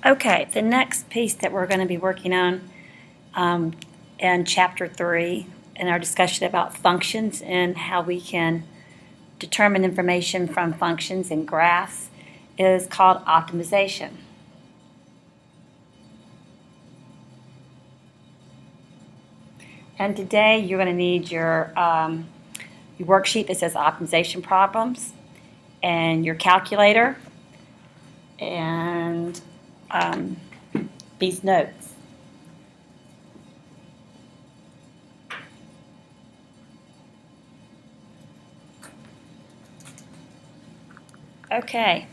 Okay, the next piece that we're going to be working on in Chapter 3 in our discussion about functions and how we can determine information from functions and graphs is called optimization. And today you're going to need your worksheet that says optimization problems and your calculator and these notes. Okay,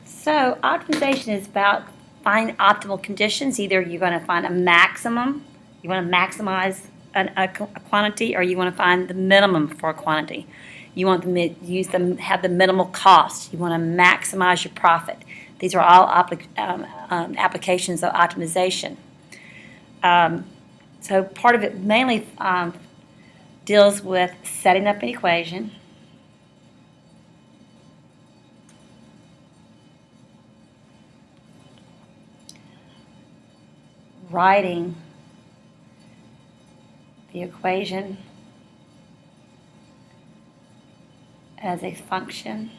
so optimization is about finding optimal conditions. Either you're going to find a maximum, you want to maximize a quantity, or you want to find the minimum for a quantity. You want to have the minimal cost. You want to maximize your profit. These are all applications of optimization. So part of it mainly deals with setting up an equation, writing the equation as a function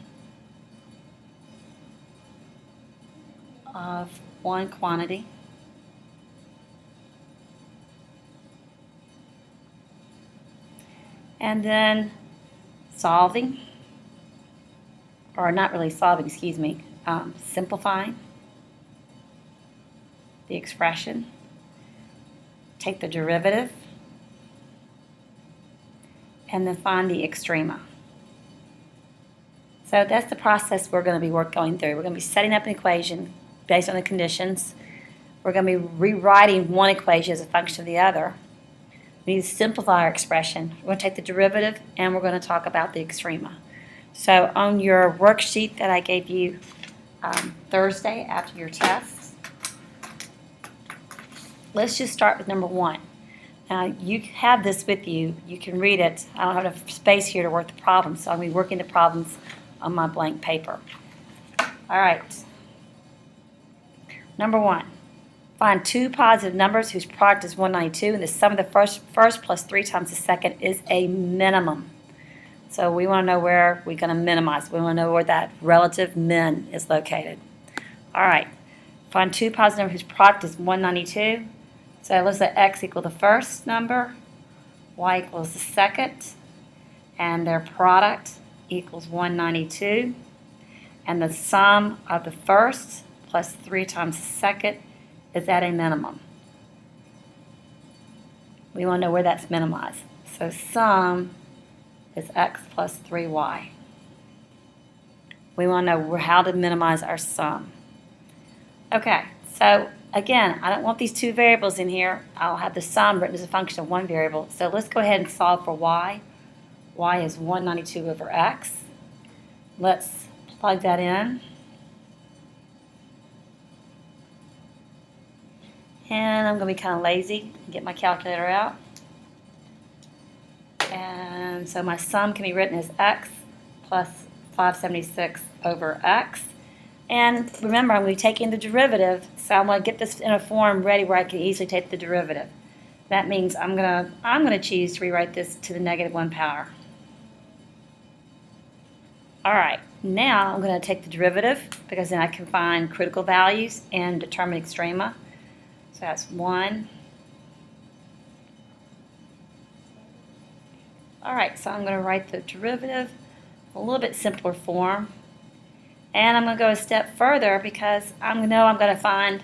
of one quantity, and then solving, or not really solving, excuse me, simplifying the expression, take the derivative, and then find the extrema. So that's the process we're going to be going through. We're going to be setting up an equation based on the conditions. We're going to be rewriting one equation as a function of the other. We need to simplify our expression. We're going to take the derivative, and we're going to talk about the extrema. So on your worksheet that I gave you Thursday after your tests, let's just start with number 1. Now, you have this with you. You can read it. I don't have enough space here to work the problems, so I'm going to be working the problems on my blank paper. All right. Number 1. Find two positive numbers whose product is 192, and the sum of the first plus 3 times the second is a minimum. So we want to know where we're going to minimize. We want to know where that relative min is located. All right. Find two positive numbers whose product is 192. So let's let x equal the first number, y equals the second, and their product equals 192. And the sum of the first plus 3 times the second is at a minimum. We want to know where that's minimized. So sum is x plus 3y. We want to know how to minimize our sum. Okay, so again, I don't want these two variables in here. I'll have the sum written as a function of one variable. So let's go ahead and solve for y. Y is 192 over x. Let's plug that in. And I'm going to be kind of lazy and get my calculator out. And so my sum can be written as x plus 576 over x. And remember, I'm going to be taking the derivative, so I'm going to get this in a form ready where I can easily take the derivative. That means I'm going to choose to rewrite this to the -1 power. All right, now I'm going to take the derivative because then I can find critical values and determine extrema. So that's 1. All right, so I'm going to write the derivative in a little bit simpler form. And I'm going to go a step further because I know I'm going to find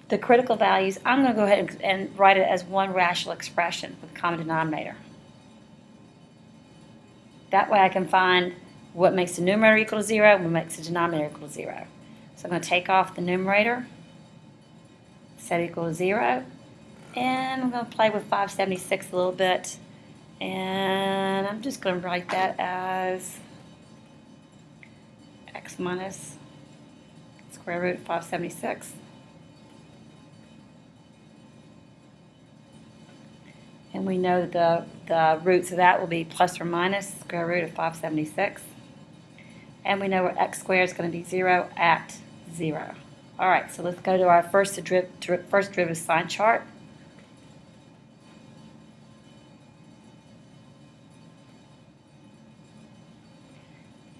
the critical values. I'm going to go ahead and write it as one rational expression with a common denominator. That way I can find what makes the numerator equal to 0 and what makes the denominator equal to 0. So I'm going to take off the numerator, set it equal to 0, and I'm going to play with 576 a little bit. And I'm just going to write that as x minus square root of 576. And we know the roots of that will be plus or minus square root of 576. And we know where x squared is going to be 0 at 0. All right, so let's go to our first derivative sign chart.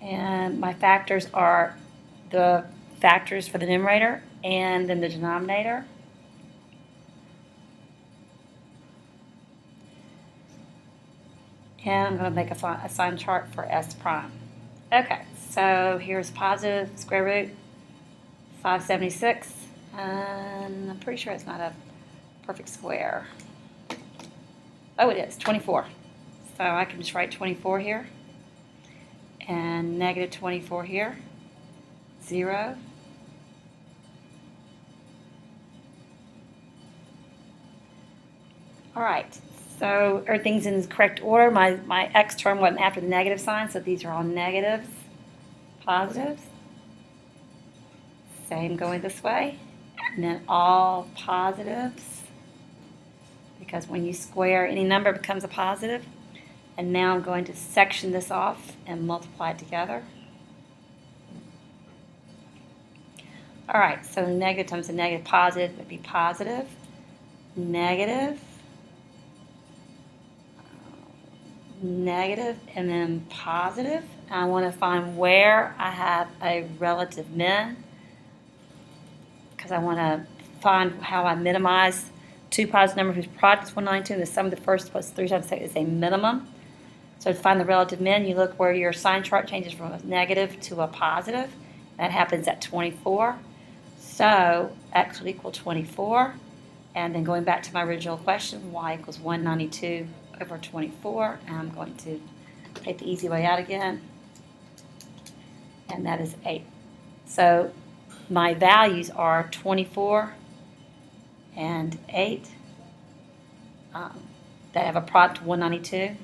And my factors are the factors for the numerator and then the denominator. And I'm going to make a sign chart for S prime. Okay, so here's positive square root 576, and I'm pretty sure it's not a perfect square. Oh, it is, 24. So I can just write 24 here, and negative 24 here, 0. All right, so everything's in the correct order. My x term wasn't after the negative sign, so these are all negatives, positives. Same going this way, and then all positives, because when you square any number, it becomes a positive. And now I'm going to section this off and multiply it together. All right, so negative times a negative positive would be positive, negative, negative, and then positive. I want to find where I have a relative min, because I want to find how I minimize two positive numbers whose product is 192, and the sum of the first plus 3 times the second is a minimum. So to find the relative min, you look where your sign chart changes from a negative to a positive. That happens at 24. So x would equal 24. And then going back to my original question, y equals 192 over 24. And I'm going to take the easy way out again. And that is 8. So my values are 24 and 8 that have a product of 192.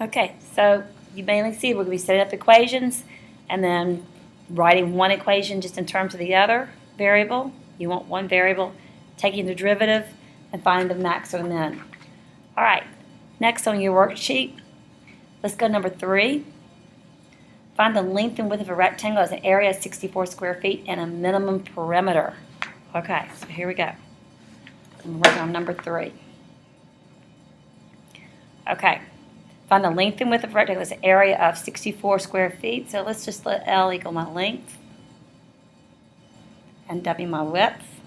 Okay, so you mainly see we're going to be setting up equations and then writing one equation just in terms of the other variable. You want one variable, taking the derivative, and finding the max or the min. All right, next on your worksheet, let's go to number 3. Find the length and width of a rectangle as an area of 64 square feet and a minimum perimeter. Okay, so here we go. I'm working on number 3. Okay. Find the length and width of a rectangle as an area of 64 square feet. So let's just let L equal my length and W my width.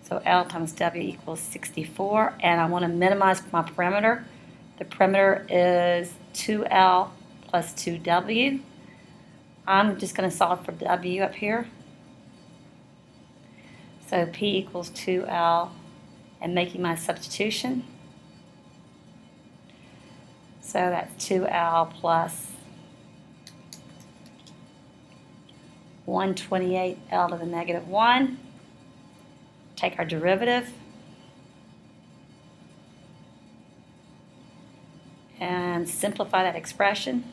So L times W equals 64. And I want to minimize my perimeter. The perimeter is 2L plus 2W. I'm just going to solve for W up here. So P equals 2L, and making my substitution. So that's 2L plus 128L to the negative 1. Take our derivative. And simplify that expression.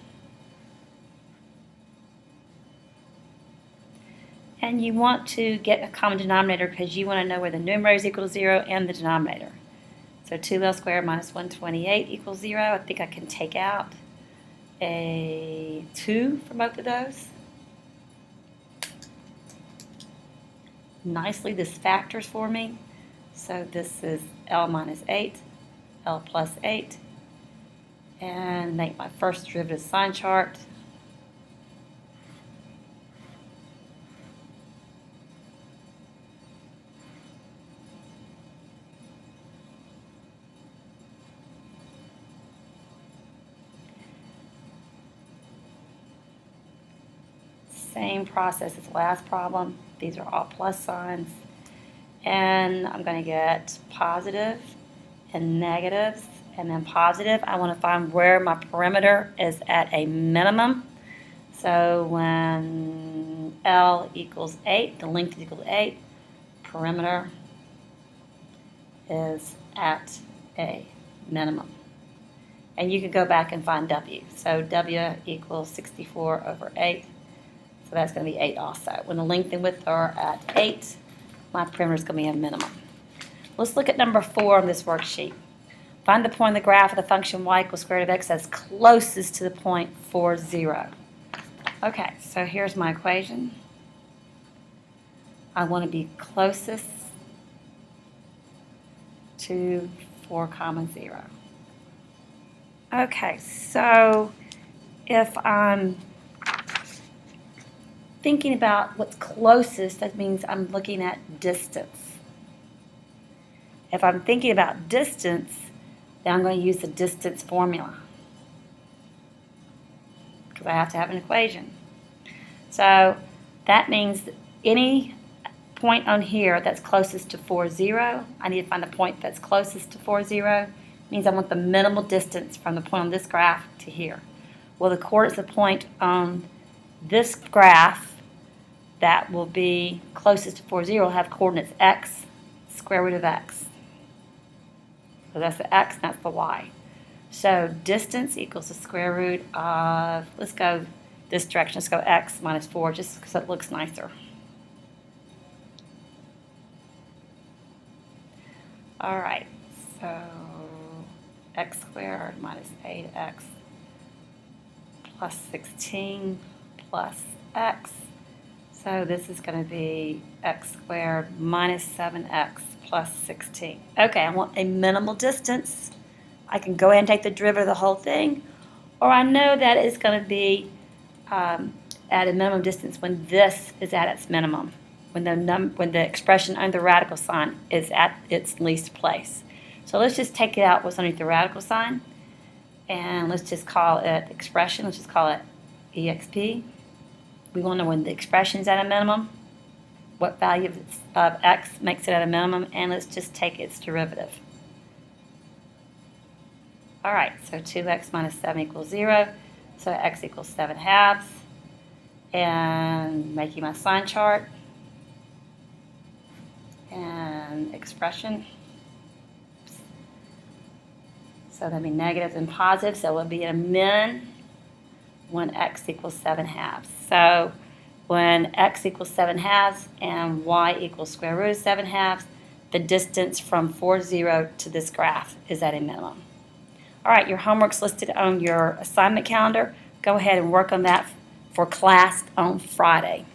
And you want to get a common denominator because you want to know where the numerator is equal to 0 and the denominator. So 2L squared minus 128 equals 0. I think I can take out a 2 from both of those. Nicely, this factors for me. So this is L minus 8, L plus 8. And make my first derivative sign chart. Same process as the last problem. These are all plus signs. And I'm going to get positive and negatives, and then positive. I want to find where my perimeter is at a minimum. So when L equals 8, the length is equal to 8, perimeter is at a minimum. And you can go back and find W. So W equals 64 over 8. So that's going to be 8 also. When the length and width are at 8, my perimeter is going to be a minimum. Let's look at number 4 on this worksheet. Find the point on the graph of the function y equals square root of x that's closest to the point 4, 0. Okay, so here's my equation. I want to be closest to 4, 0. Okay, so if I'm thinking about what's closest, that means I'm looking at distance. If I'm thinking about distance, then I'm going to use the distance formula because I have to have an equation. So that means that any point on here that's closest to 4, 0, I need to find the point that's closest to 4, 0. Means I want the minimal distance from the point on this graph to here. Well, the coordinates of the point on this graph that will be closest to 4, 0 will have coordinates x, square root of x. So that's the x and that's the y. So distance equals the square root of, let's go this direction, let's go x minus 4 just because it looks nicer. All right, so x squared minus 8x plus 16 plus x. So this is going to be x squared minus 7x plus 16. Okay, I want a minimal distance. I can go ahead and take the derivative of the whole thing, or I know that it's going to be at a minimum distance when this is at its minimum, when the expression under the radical sign is at its least place. So let's just take it out what's underneath the radical sign, and let's just call it expression. Let's just call it exp. We want to know when the expression is at a minimum, what value of x makes it at a minimum, and let's just take its derivative. All right, so 2x minus 7 equals 0, so x equals 7 halves, and making my sign chart, and expression. So that'd be negative and positive, so it would be a min when x equals 7 halves. So when x equals 7 halves and y equals square root of 7 halves, the distance from 4, 0 to this graph is at a minimum. All right, your homework's listed on your assignment calendar. Go ahead and work on that for class on Friday.